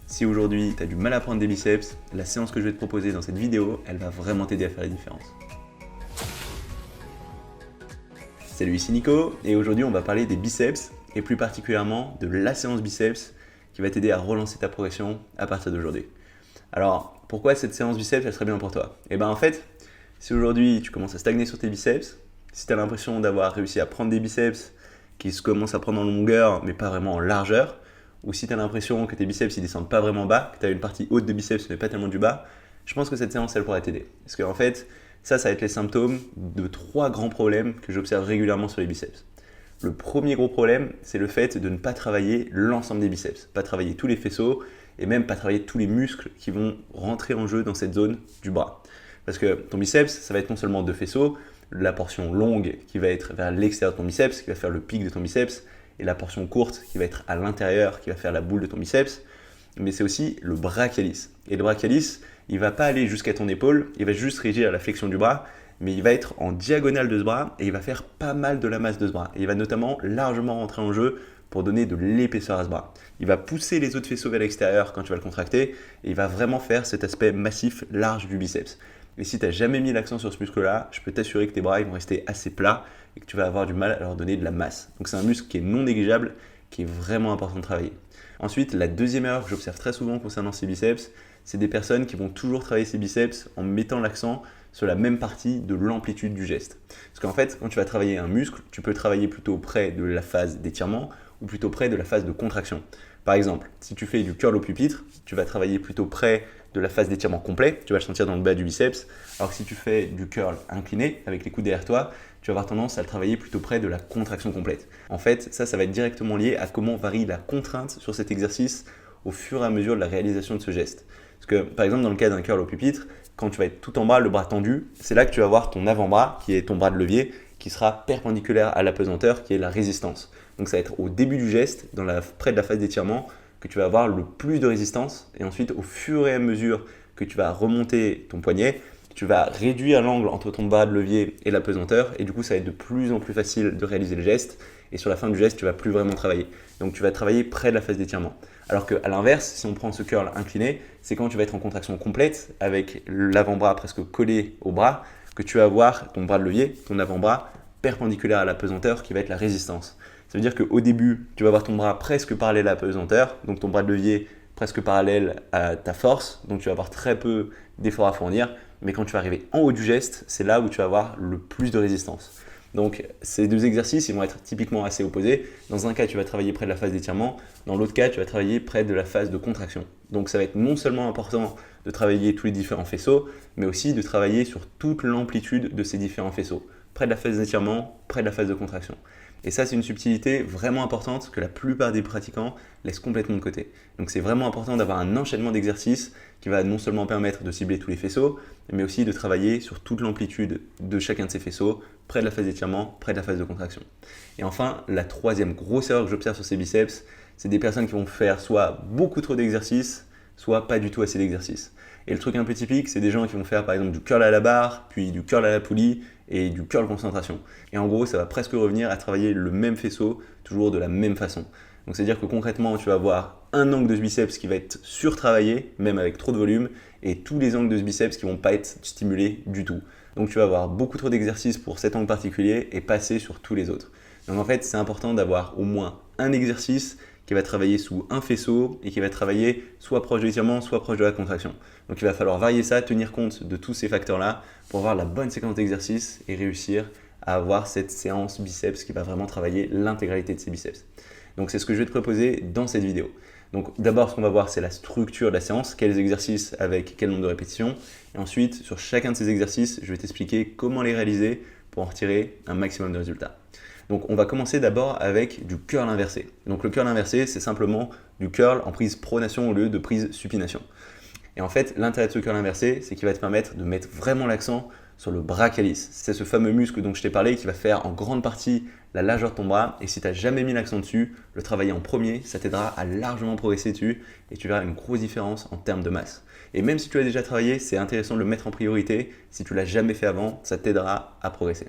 Si aujourd'hui tu as du mal à prendre des biceps, la séance que je vais te proposer dans cette vidéo, elle va vraiment t'aider à faire la différence. Salut, ici Nico, et aujourd'hui on va parler des biceps, et plus particulièrement de la séance biceps qui va t'aider à relancer ta progression à partir d'aujourd'hui. Alors, pourquoi cette séance biceps elle serait bien pour toi? Et bien en fait, si aujourd'hui tu commences à stagner sur tes biceps, si tu as l'impression d'avoir réussi à prendre des biceps qui se commencent à prendre en longueur mais pas vraiment en largeur, ou si tu as l'impression que tes biceps ils descendent pas vraiment bas, que tu as une partie haute de biceps mais pas tellement du bas, je pense que cette séance elle pourrait t'aider. Parce qu'en fait, ça va être les symptômes de 3 grands problèmes que j'observe régulièrement sur les biceps. Le premier gros problème, c'est le fait de ne pas travailler l'ensemble des biceps, pas travailler tous les faisceaux et même pas travailler tous les muscles qui vont rentrer en jeu dans cette zone du bras. Parce que ton biceps, ça va être non seulement 2 faisceaux, la portion longue qui va être vers l'extérieur de ton biceps, qui va faire le pic de ton biceps, et la portion courte qui va être à l'intérieur, qui va faire la boule de ton biceps, mais c'est aussi le brachialis. Et le brachialis, il ne va pas aller jusqu'à ton épaule, il va juste régir la flexion du bras, mais il va être en diagonale de ce bras et il va faire pas mal de la masse de ce bras. Et il va notamment largement rentrer en jeu pour donner de l'épaisseur à ce bras. Il va pousser les autres faisceaux vers l'extérieur quand tu vas le contracter et il va vraiment faire cet aspect massif large du biceps. Et si tu n'as jamais mis l'accent sur ce muscle-là, je peux t'assurer que tes bras ils vont rester assez plats et que tu vas avoir du mal à leur donner de la masse. Donc c'est un muscle qui est non négligeable, qui est vraiment important de travailler. Ensuite, la deuxième erreur que j'observe très souvent concernant ces biceps, c'est des personnes qui vont toujours travailler ces biceps en mettant l'accent sur la même partie de l'amplitude du geste. Parce qu'en fait, quand tu vas travailler un muscle, tu peux travailler plutôt près de la phase d'étirement ou plutôt près de la phase de contraction. Par exemple, si tu fais du curl au pupitre, tu vas travailler plutôt près de la phase d'étirement complet, tu vas le sentir dans le bas du biceps, alors que si tu fais du curl incliné avec les coudes derrière toi, tu vas avoir tendance à le travailler plutôt près de la contraction complète. En fait, ça va être directement lié à comment varie la contrainte sur cet exercice au fur et à mesure de la réalisation de ce geste. Parce que, par exemple, dans le cas d'un curl au pupitre, quand tu vas être tout en bas, le bras tendu, c'est là que tu vas avoir ton avant-bras, qui est ton bras de levier, qui sera perpendiculaire à la pesanteur, qui est la résistance. Donc ça va être au début du geste, près de la phase d'étirement, que tu vas avoir le plus de résistance. Et ensuite, au fur et à mesure que tu vas remonter ton poignet, tu vas réduire l'angle entre ton bras de levier et la pesanteur. Et du coup, ça va être de plus en plus facile de réaliser le geste. Et sur la fin du geste, tu vas plus vraiment travailler. Donc tu vas travailler près de la phase d'étirement. Alors qu'à l'inverse, si on prend ce curl incliné, c'est quand tu vas être en contraction complète avec l'avant-bras presque collé au bras que tu vas avoir ton bras de levier, ton avant-bras perpendiculaire à la pesanteur qui va être la résistance. Ça veut dire qu'au début, tu vas avoir ton bras presque parallèle à la pesanteur, donc ton bras de levier presque parallèle à ta force, donc tu vas avoir très peu d'efforts à fournir, mais quand tu vas arriver en haut du geste, c'est là où tu vas avoir le plus de résistance. Donc ces deux exercices, ils vont être typiquement assez opposés. Dans un cas, tu vas travailler près de la phase d'étirement, dans l'autre cas, tu vas travailler près de la phase de contraction. Donc ça va être non seulement important de travailler tous les différents faisceaux, mais aussi de travailler sur toute l'amplitude de ces différents faisceaux, près de la phase d'étirement, près de la phase de contraction. Et ça, c'est une subtilité vraiment importante que la plupart des pratiquants laissent complètement de côté. Donc c'est vraiment important d'avoir un enchaînement d'exercices qui va non seulement permettre de cibler tous les faisceaux, mais aussi de travailler sur toute l'amplitude de chacun de ces faisceaux, près de la phase d'étirement, près de la phase de contraction. Et enfin, la troisième grosse erreur que j'observe sur ces biceps, c'est des personnes qui vont faire soit beaucoup trop d'exercices, soit pas du tout assez d'exercices. Et le truc un peu typique, c'est des gens qui vont faire par exemple du curl à la barre, puis du curl à la poulie et du curl concentration. Et en gros, ça va presque revenir à travailler le même faisceau, toujours de la même façon. Donc c'est-à-dire que concrètement, tu vas avoir un angle de ce biceps qui va être surtravaillé, même avec trop de volume, et tous les angles de ce biceps qui ne vont pas être stimulés du tout. Donc tu vas avoir beaucoup trop d'exercices pour cet angle particulier et passer sur tous les autres. Donc en fait, c'est important d'avoir au moins un exercice qui va travailler sous un faisceau et qui va travailler soit proche de l'étirement, soit proche de la contraction. Donc il va falloir varier ça, tenir compte de tous ces facteurs-là pour avoir la bonne séquence d'exercices et réussir à avoir cette séance biceps qui va vraiment travailler l'intégralité de ces biceps. Donc c'est ce que je vais te proposer dans cette vidéo. Donc d'abord, ce qu'on va voir, c'est la structure de la séance, quels exercices avec quel nombre de répétitions. Et ensuite, sur chacun de ces exercices, je vais t'expliquer comment les réaliser pour en retirer un maximum de résultats. Donc on va commencer d'abord avec du curl inversé. Donc le curl inversé, c'est simplement du curl en prise pronation au lieu de prise supination. Et en fait, l'intérêt de ce curl inversé, c'est qu'il va te permettre de mettre vraiment l'accent sur le brachialis. C'est ce fameux muscle dont je t'ai parlé qui va faire en grande partie la largeur de ton bras. Et si tu n'as jamais mis l'accent dessus, le travailler en premier, ça t'aidera à largement progresser dessus et tu verras une grosse différence en termes de masse. Et même si tu as déjà travaillé, c'est intéressant de le mettre en priorité. Si tu ne l'as jamais fait avant, ça t'aidera à progresser.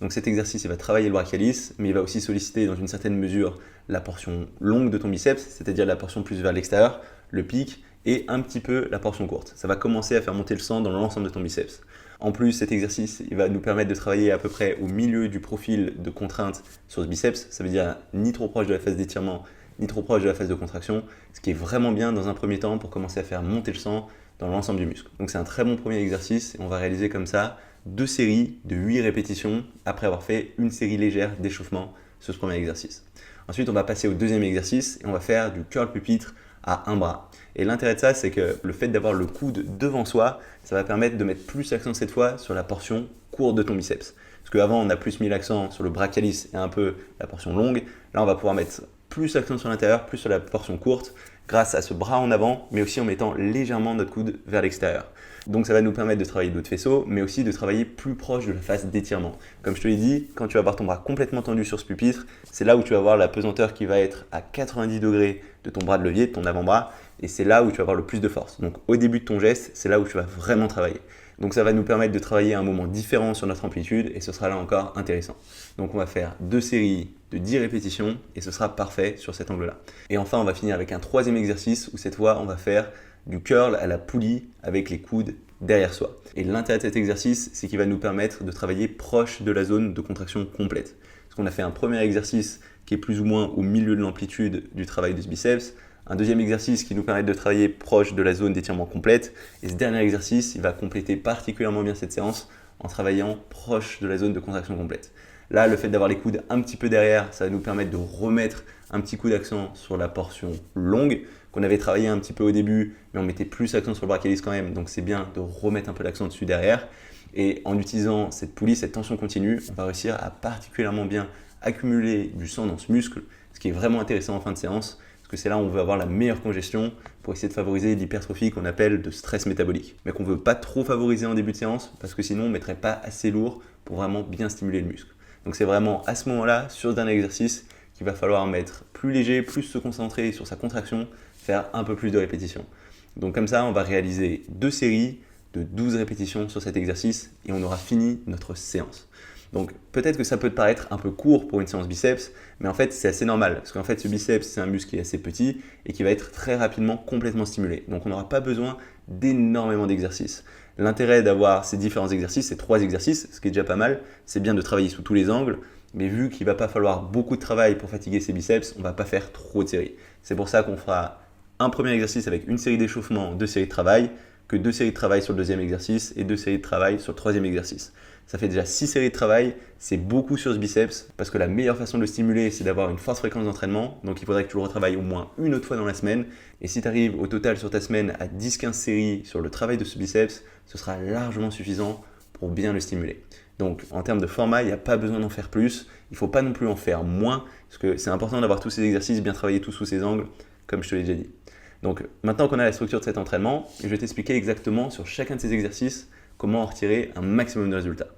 Donc cet exercice, il va travailler le brachialis, mais il va aussi solliciter dans une certaine mesure la portion longue de ton biceps, c'est-à-dire la portion plus vers l'extérieur, le pic et un petit peu la portion courte. Ça va commencer à faire monter le sang dans l'ensemble de ton biceps. En plus, cet exercice il va nous permettre de travailler à peu près au milieu du profil de contrainte sur ce biceps. Ça veut dire ni trop proche de la phase d'étirement, ni trop proche de la phase de contraction, ce qui est vraiment bien dans un premier temps pour commencer à faire monter le sang dans l'ensemble du muscle. Donc c'est un très bon premier exercice et on va réaliser comme ça 2 séries de 8 répétitions après avoir fait une série légère d'échauffement sur ce premier exercice. Ensuite, on va passer au deuxième exercice et on va faire du curl pupitre à un bras. Et l'intérêt de ça, c'est que le fait d'avoir le coude devant soi, ça va permettre de mettre plus l'accent cette fois sur la portion courte de ton biceps. Parce qu'avant, on a plus mis l'accent sur le brachialis et un peu la portion longue. Là, on va pouvoir mettre plus l'accent sur l'intérieur, plus sur la portion courte, grâce à ce bras en avant, mais aussi en mettant légèrement notre coude vers l'extérieur. Donc ça va nous permettre de travailler d'autres faisceaux, mais aussi de travailler plus proche de la phase d'étirement. Comme je te l'ai dit, quand tu vas avoir ton bras complètement tendu sur ce pupitre, c'est là où tu vas avoir la pesanteur qui va être à 90 degrés de ton bras de levier, de ton avant-bras, et c'est là où tu vas avoir le plus de force. Donc au début de ton geste, c'est là où tu vas vraiment travailler. Donc ça va nous permettre de travailler à un moment différent sur notre amplitude, et ce sera là encore intéressant. Donc on va faire 2 séries de 10 répétitions, et ce sera parfait sur cet angle-là. Et enfin, on va finir avec un troisième exercice, où cette fois, on va faire du curl à la poulie avec les coudes derrière soi. Et l'intérêt de cet exercice, c'est qu'il va nous permettre de travailler proche de la zone de contraction complète. Parce qu'on a fait un premier exercice qui est plus ou moins au milieu de l'amplitude du travail de ce biceps, un deuxième exercice qui nous permet de travailler proche de la zone d'étirement complète, et ce dernier exercice, il va compléter particulièrement bien cette séance en travaillant proche de la zone de contraction complète. Là, le fait d'avoir les coudes un petit peu derrière, ça va nous permettre de remettre un petit coup d'accent sur la portion longue, qu'on avait travaillé un petit peu au début, mais on mettait plus l'accent sur le brachialis quand même, donc c'est bien de remettre un peu l'accent dessus derrière. Et en utilisant cette poulie, cette tension continue, on va réussir à particulièrement bien accumuler du sang dans ce muscle, ce qui est vraiment intéressant en fin de séance, parce que c'est là où on veut avoir la meilleure congestion pour essayer de favoriser l'hypertrophie qu'on appelle de stress métabolique, mais qu'on ne veut pas trop favoriser en début de séance, parce que sinon on ne mettrait pas assez lourd pour vraiment bien stimuler le muscle. Donc c'est vraiment à ce moment-là, sur ce dernier exercice, qu'il va falloir mettre plus léger, plus se concentrer sur sa contraction, faire un peu plus de répétitions. Donc comme ça, on va réaliser 2 séries de 12 répétitions sur cet exercice et on aura fini notre séance. Donc peut-être que ça peut te paraître un peu court pour une séance biceps, mais en fait c'est assez normal, parce qu'en fait ce biceps c'est un muscle qui est assez petit et qui va être très rapidement complètement stimulé. Donc on n'aura pas besoin d'énormément d'exercices. L'intérêt d'avoir ces différents exercices, ces 3 exercices, ce qui est déjà pas mal, c'est bien de travailler sous tous les angles, mais vu qu'il ne va pas falloir beaucoup de travail pour fatiguer ces biceps, on ne va pas faire trop de séries. C'est pour ça qu'on fera un premier exercice avec une série d'échauffement, 2 séries de travail, que 2 séries de travail sur le deuxième exercice et 2 séries de travail sur le troisième exercice. Ça fait déjà 6 séries de travail, c'est beaucoup sur ce biceps, parce que la meilleure façon de le stimuler, c'est d'avoir une forte fréquence d'entraînement, donc il faudrait que tu le retravailles au moins une autre fois dans la semaine, et si tu arrives au total sur ta semaine à 10-15 séries sur le travail de ce biceps, ce sera largement suffisant pour bien le stimuler. Donc en termes de format, il n'y a pas besoin d'en faire plus, il ne faut pas non plus en faire moins, parce que c'est important d'avoir tous ces exercices bien travaillés tous sous ces angles, comme je te l'ai déjà dit. Donc maintenant qu'on a la structure de cet entraînement, je vais t'expliquer exactement sur chacun de ces exercices comment en retirer un maximum de résultats.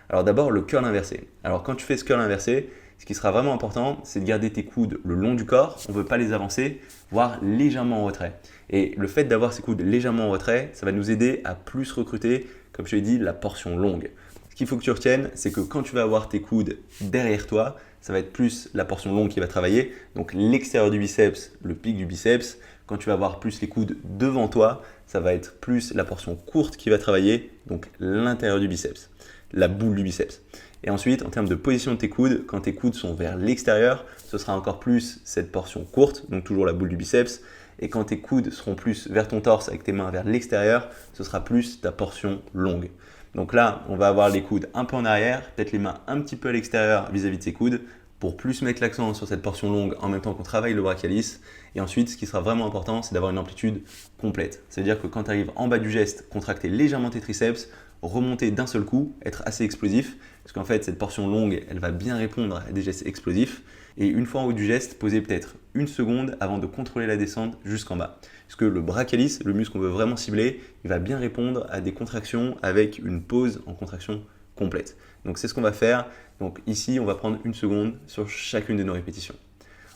Alors d'abord le curl inversé. Alors quand tu fais ce curl inversé, ce qui sera vraiment important, c'est de garder tes coudes le long du corps, on ne veut pas les avancer, voire légèrement en retrait. Et le fait d'avoir ces coudes légèrement en retrait, ça va nous aider à plus recruter, comme je l'ai dit, la portion longue. Ce qu'il faut que tu retiennes, c'est que quand tu vas avoir tes coudes derrière toi, ça va être plus la portion longue qui va travailler, donc l'extérieur du biceps, le pic du biceps. Quand tu vas avoir plus les coudes devant toi, ça va être plus la portion courte qui va travailler, donc l'intérieur du biceps, la boule du biceps. Et ensuite, en termes de position de tes coudes, quand tes coudes sont vers l'extérieur, ce sera encore plus cette portion courte, donc toujours la boule du biceps. Et quand tes coudes seront plus vers ton torse avec tes mains vers l'extérieur, ce sera plus ta portion longue. Donc là, on va avoir les coudes un peu en arrière, peut-être les mains un petit peu à l'extérieur vis-à-vis de ses coudes, pour plus mettre l'accent sur cette portion longue en même temps qu'on travaille le brachialis. Et ensuite, ce qui sera vraiment important, c'est d'avoir une amplitude complète. C'est-à-dire que quand tu arrives en bas du geste, contracter légèrement tes triceps, remonter d'un seul coup, être assez explosif, parce qu'en fait, cette portion longue, elle va bien répondre à des gestes explosifs. Et une fois en haut du geste, poser peut-être 1 seconde avant de contrôler la descente jusqu'en bas. Parce que le brachialis, le muscle qu'on veut vraiment cibler, il va bien répondre à des contractions avec une pause en contraction complète. Donc c'est ce qu'on va faire. Donc ici, on va prendre 1 seconde sur chacune de nos répétitions.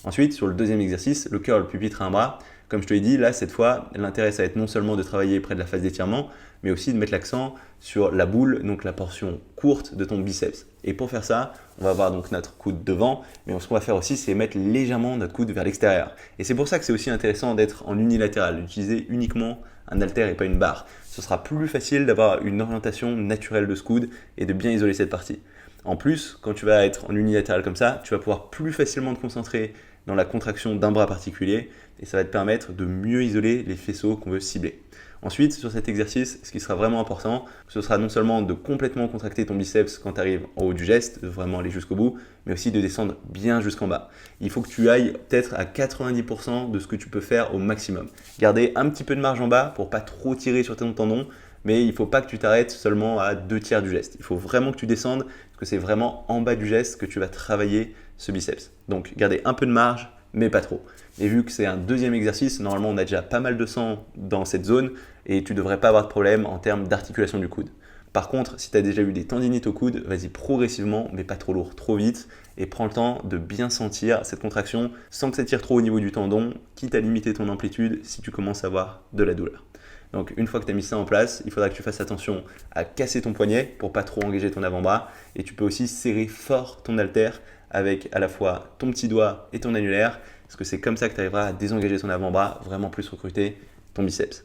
Ensuite, sur le deuxième exercice, le curl pupitre à un bras, Comme je te l'ai dit, là, cette fois, l'intérêt, ça va être non seulement de travailler près de la phase d'étirement, mais aussi de mettre l'accent sur la boule, donc la portion courte de ton biceps. Et pour faire ça, on va avoir donc notre coude devant, mais ce qu'on va faire aussi, c'est mettre légèrement notre coude vers l'extérieur. Et c'est pour ça que c'est aussi intéressant d'être en unilatéral, d'utiliser uniquement un haltère et pas une barre. Ce sera plus facile d'avoir une orientation naturelle de ce coude et de bien isoler cette partie. En plus, quand tu vas être en unilatéral comme ça, tu vas pouvoir plus facilement te concentrer dans la contraction d'un bras particulier et ça va te permettre de mieux isoler les faisceaux qu'on veut cibler. Ensuite, sur cet exercice, ce qui sera vraiment important, ce sera non seulement de complètement contracter ton biceps quand tu arrives en haut du geste, de vraiment aller jusqu'au bout, mais aussi de descendre bien jusqu'en bas. Il faut que tu ailles peut-être à 90% de ce que tu peux faire au maximum. Garder un petit peu de marge en bas pour pas trop tirer sur ton tendon, mais il ne faut pas que tu t'arrêtes seulement à 2/3 du geste. Il faut vraiment que tu descendes, parce que c'est vraiment en bas du geste que tu vas travailler ce biceps. Donc, garder un peu de marge, mais pas trop. Et vu que c'est un deuxième exercice, normalement on a déjà pas mal de sang dans cette zone et tu ne devrais pas avoir de problème en termes d'articulation du coude. Par contre, si tu as déjà eu des tendinites au coude, vas-y progressivement, mais pas trop lourd, trop vite, et prends le temps de bien sentir cette contraction sans que ça tire trop au niveau du tendon, quitte à limiter ton amplitude si tu commences à avoir de la douleur. Donc une fois que tu as mis ça en place, il faudra que tu fasses attention à casser ton poignet pour pas trop engager ton avant-bras, et tu peux aussi serrer fort ton haltère avec à la fois ton petit doigt et ton annulaire, parce que c'est comme ça que tu arriveras à désengager ton avant-bras, vraiment plus recruter ton biceps.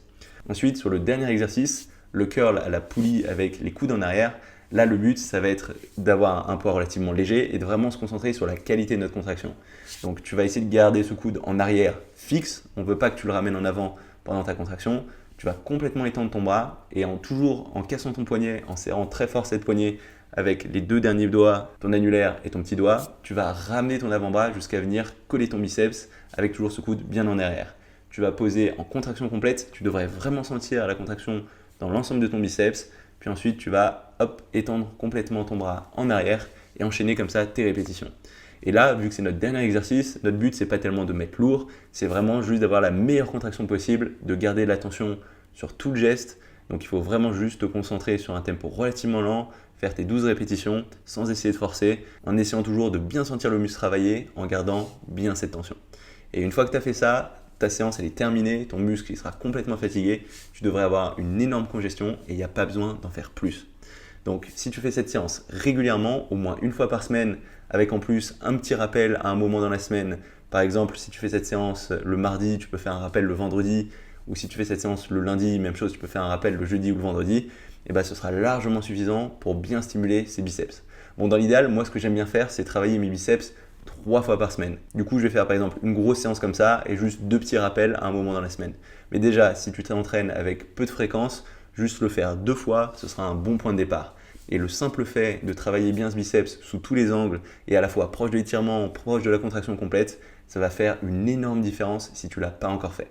Ensuite, sur le dernier exercice, le curl à la poulie avec les coudes en arrière, là le but ça va être d'avoir un poids relativement léger et de vraiment se concentrer sur la qualité de notre contraction. Donc tu vas essayer de garder ce coude en arrière fixe, on ne veut pas que tu le ramènes en avant pendant ta contraction, tu vas complètement étendre ton bras et toujours en cassant ton poignet, en serrant très fort cette poignée avec les deux derniers doigts, ton annulaire et ton petit doigt, tu vas ramener ton avant-bras jusqu'à venir coller ton biceps avec toujours ce coude bien en arrière. Tu vas poser en contraction complète, tu devrais vraiment sentir la contraction dans l'ensemble de ton biceps, puis ensuite tu vas étendre complètement ton bras en arrière et enchaîner comme ça tes répétitions. Et là, vu que c'est notre dernier exercice, notre but c'est pas tellement de mettre lourd, c'est vraiment juste d'avoir la meilleure contraction possible, de garder l'attention sur tout le geste. Donc il faut vraiment juste te concentrer sur un tempo relativement lent, faire tes 12 répétitions sans essayer de forcer, en essayant toujours de bien sentir le muscle travailler, en gardant bien cette tension. Et une fois que tu as fait ça, ta séance elle est terminée, ton muscle il sera complètement fatigué, tu devrais avoir une énorme congestion et il n'y a pas besoin d'en faire plus. Donc si tu fais cette séance régulièrement, au moins une fois par semaine, avec en plus un petit rappel à un moment dans la semaine, par exemple si tu fais cette séance le mardi, tu peux faire un rappel le vendredi, ou si tu fais cette séance le lundi, même chose, tu peux faire un rappel le jeudi ou le vendredi, et ben ce sera largement suffisant pour bien stimuler ces biceps. Bon, dans l'idéal, moi ce que j'aime bien faire, c'est travailler mes biceps 3 fois par semaine. Du coup, je vais faire par exemple une grosse séance comme ça et juste 2 petits rappels à un moment dans la semaine. Mais déjà, si tu t'entraînes avec peu de fréquence, juste le faire 2 fois, ce sera un bon point de départ. Et le simple fait de travailler bien ce biceps sous tous les angles et à la fois proche de l'étirement, proche de la contraction complète, ça va faire une énorme différence si tu ne l'as pas encore fait.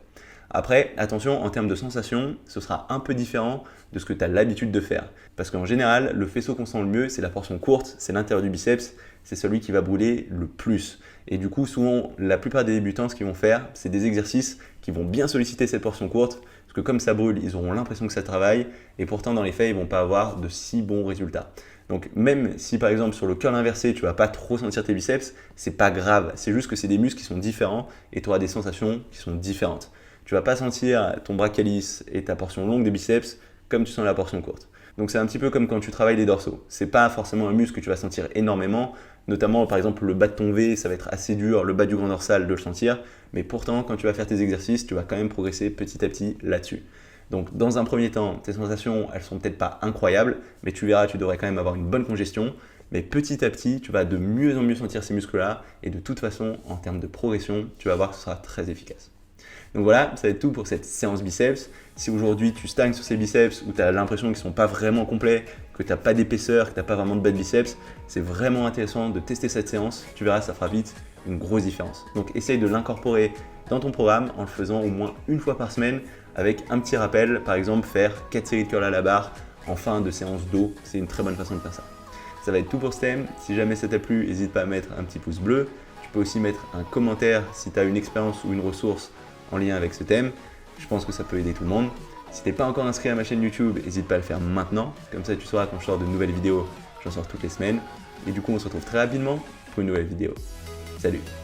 Après, attention, en termes de sensation, ce sera un peu différent de ce que tu as l'habitude de faire. Parce qu'en général, le faisceau qu'on sent le mieux, c'est la portion courte, c'est l'intérieur du biceps, c'est celui qui va brûler le plus. Et du coup, souvent, la plupart des débutants, ce qu'ils vont faire, c'est des exercices qui vont bien solliciter cette portion courte, parce que comme ça brûle, ils auront l'impression que ça travaille, et pourtant dans les faits, ils ne vont pas avoir de si bons résultats. Donc même si par exemple sur le curl inversé, tu ne vas pas trop sentir tes biceps, c'est pas grave, c'est juste que c'est des muscles qui sont différents, et tu auras des sensations qui sont différentes. Tu ne vas pas sentir ton bras calice et ta portion longue des biceps comme tu sens la portion courte. Donc c'est un petit peu comme quand tu travailles les dorsaux. Ce n'est pas forcément un muscle que tu vas sentir énormément, notamment par exemple le bas de ton V, ça va être assez dur, le bas du grand dorsal de le sentir, mais pourtant quand tu vas faire tes exercices, tu vas quand même progresser petit à petit là-dessus. Donc dans un premier temps, tes sensations, elles sont peut-être pas incroyables, mais tu verras, tu devrais quand même avoir une bonne congestion, mais petit à petit, tu vas de mieux en mieux sentir ces muscles-là, et de toute façon, en termes de progression, tu vas voir que ce sera très efficace. Donc voilà, ça va être tout pour cette séance biceps. Si aujourd'hui tu stagnes sur ces biceps ou tu as l'impression qu'ils ne sont pas vraiment complets, que tu n'as pas d'épaisseur, que tu n'as pas vraiment de bas de biceps, c'est vraiment intéressant de tester cette séance. Tu verras, ça fera vite une grosse différence. Donc essaye de l'incorporer dans ton programme en le faisant au moins une fois par semaine avec un petit rappel. Par exemple, faire 4 séries de curl à la barre en fin de séance dos. C'est une très bonne façon de faire ça. Ça va être tout pour ce thème. Si jamais ça t'a plu, n'hésite pas à mettre un petit pouce bleu. Tu peux aussi mettre un commentaire si tu as une expérience ou une ressource en lien avec ce thème. Je pense que ça peut aider tout le monde. Si tu n'es pas encore inscrit à ma chaîne YouTube, n'hésite pas à le faire maintenant. Comme ça, tu sauras quand je sors de nouvelles vidéos. J'en sors toutes les semaines. Et du coup, on se retrouve très rapidement pour une nouvelle vidéo. Salut!